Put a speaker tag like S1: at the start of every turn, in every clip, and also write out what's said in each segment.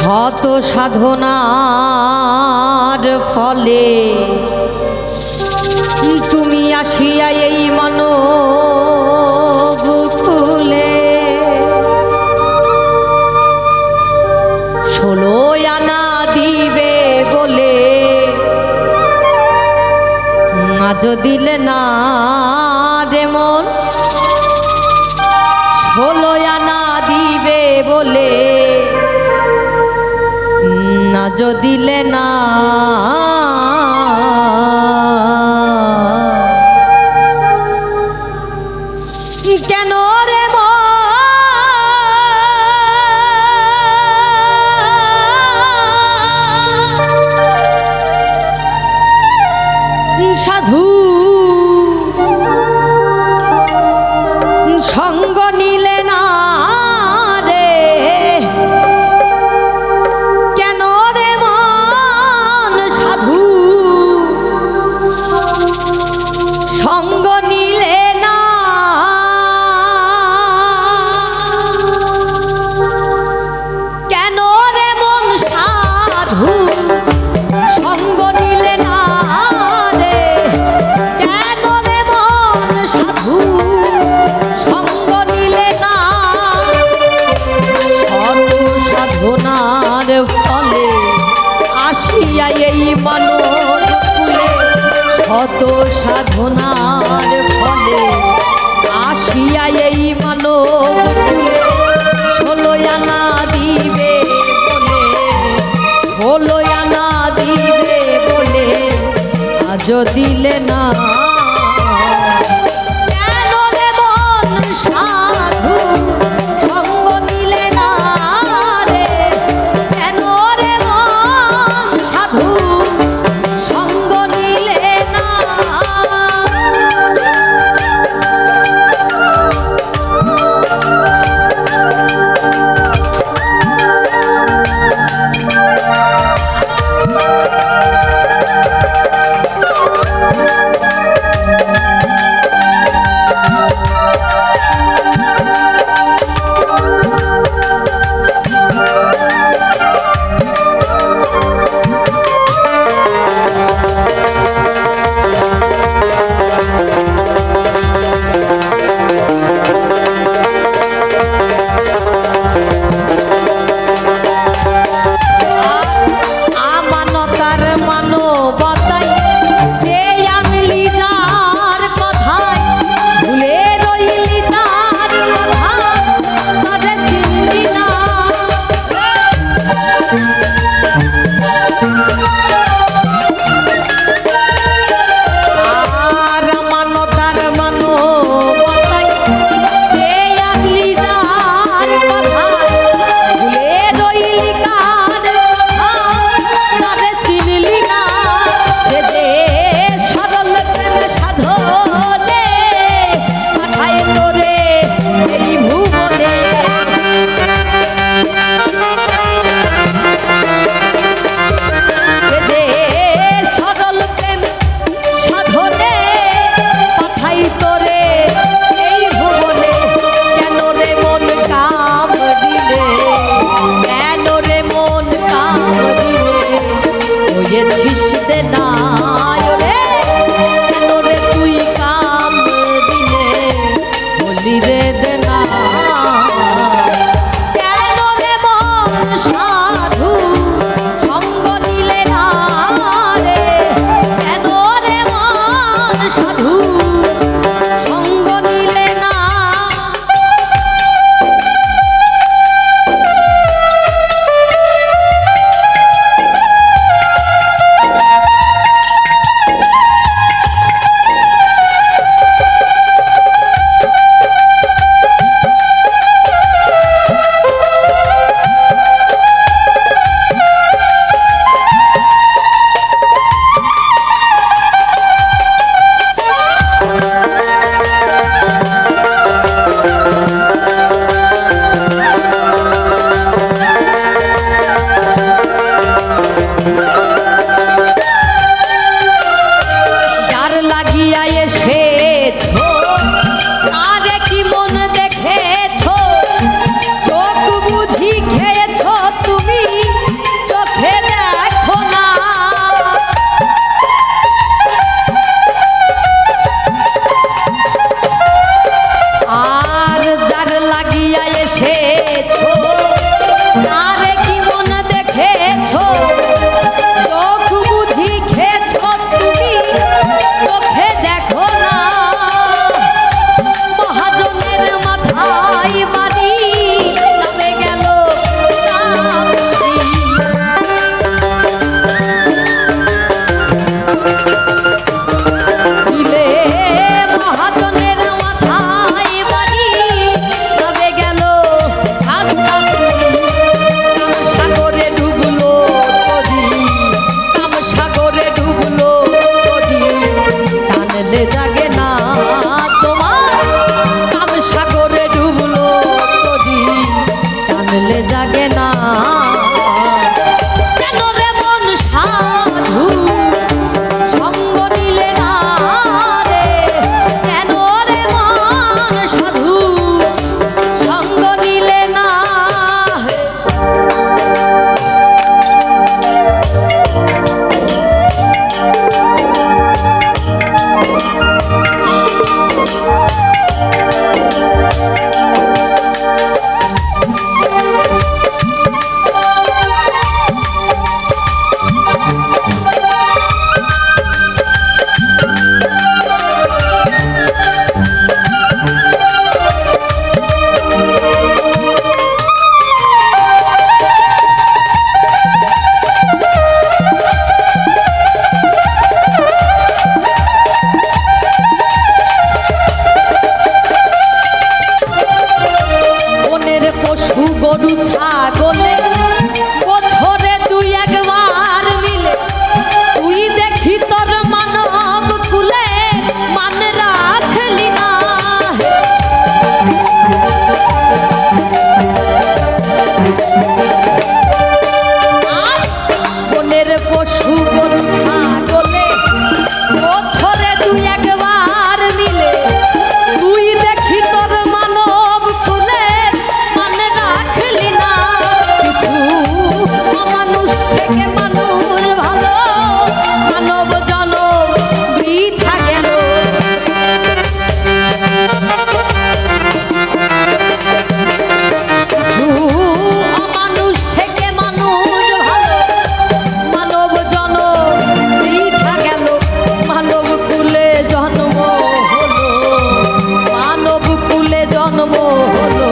S1: শত সাধনার ফলে তুমি আসিয়া এই মানব কুলে 16 আনা দিবে বলে আজ দিলে না রে মন 16 আনা দিবে বলে আজ দিলে না কেন রে সাধু সঙ্গ নিলে না রে কেন রে মন সাধু সঙ্গ নিলে না কেন রে মন সাধু সঙ্গ নিলে না রে কেন রে মন সাধু সঙ্গ নিলে না শত সাধনার ফলে আসিয়া এই মানব কুলে শত সাধনার ফলে আসিয়া এই মানব কুলে 16 আনা দিবে বলে 16 আনা দিবে বলে আজ দিলে না কেন রে মন সাধু সঙ্গ নিলে না রে কেন রে মন সাধু সঙ্গ নিলে না জাগে না কেন রে মন সাধু সঙ্গ নিলে না রে কেন রে মন সাধু সঙ্গ নিলে না পশু গরু ছাগলে বছরে দুই একবার মিলে তুই দেখি তোর মানব কুলে মান রাখলি না বনের পশু গরু ছাগলে বছরে দুই একবার মিলে তুই দেখি তোর মানব কুলে মানুষ থেকে মানুষ ভালো মানব জনম বৃথা গেল মানুষ থেকে মানুষ ভালো মানব জনম বৃথা গেল মানব কুলে জন্ম হলো মানব কুলে জন্ম হলো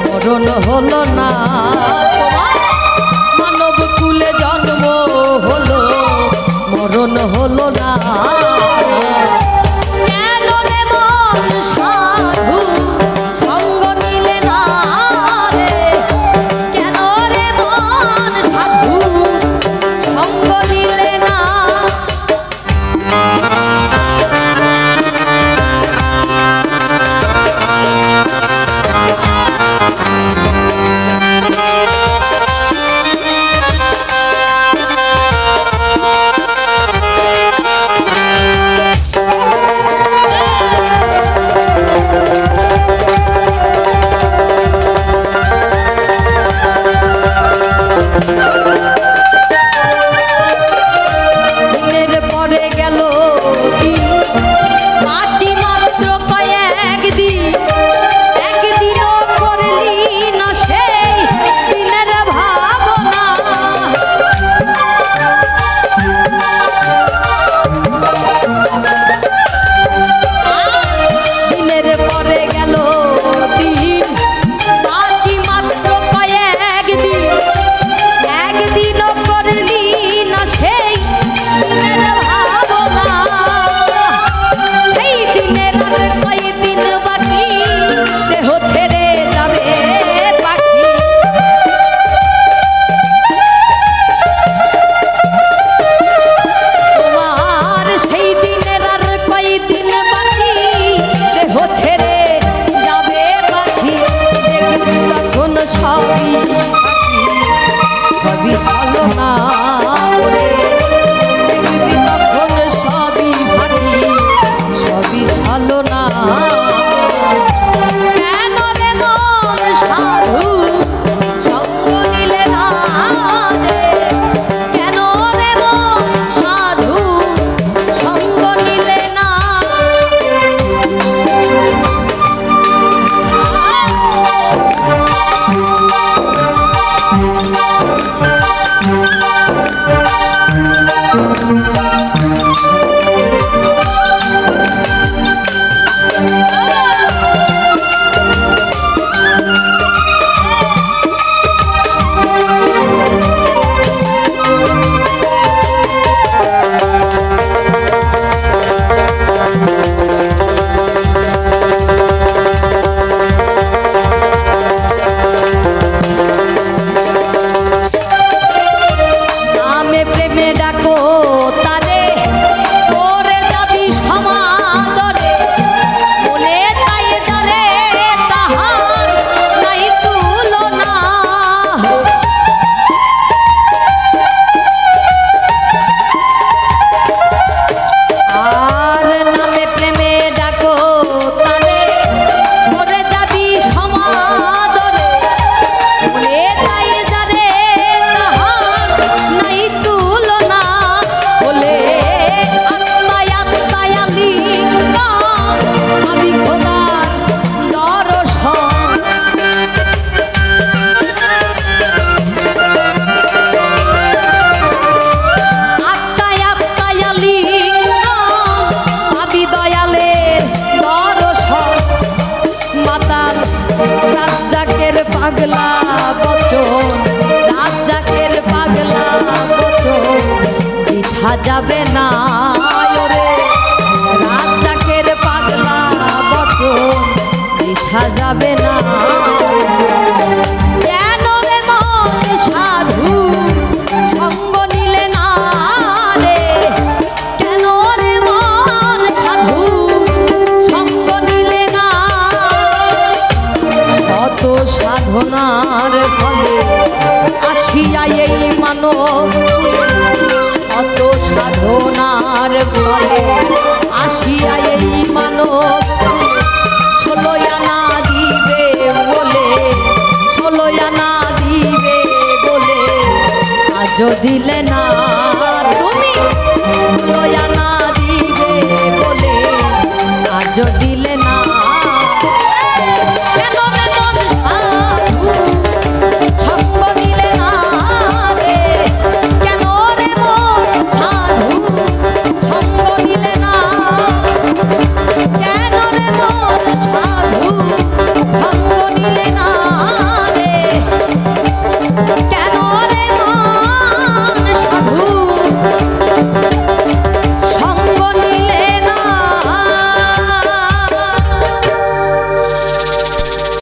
S1: মরণ হলো না মানব কুলে জন্ম হলো মরণ হলো না কেন রে মন সাধু সঙ্গ নিলে না রে কেন রে মন সাধু সঙ্গ নিলে না সবই ছলো না দেখবি তখন সবই ফাঁকি সবই ছলো না কেন রে মন সাধু সঙ্গ নিলে না রে কেন রে মন সাধু সঙ্গ নিলে না
S2: Thank you.
S1: পাগলা বচন রাজ্জাকের পাগলা বচন বৃথা যাবে না রে রাজ্জাকের পাগলা বচন বৃথা যাবে না কেন রে মন সাধু সঙ্গ নিলে না রে কেন রে মন সাধু সঙ্গ নিলে না কত সাধনার ফলে আসিয়া এই মানব কত সাধনার ফলে আসিয়া এই মানব ষোলোয়ানা দিবে বলে ষোলোয়ানা দিবে বলে আজ দিলে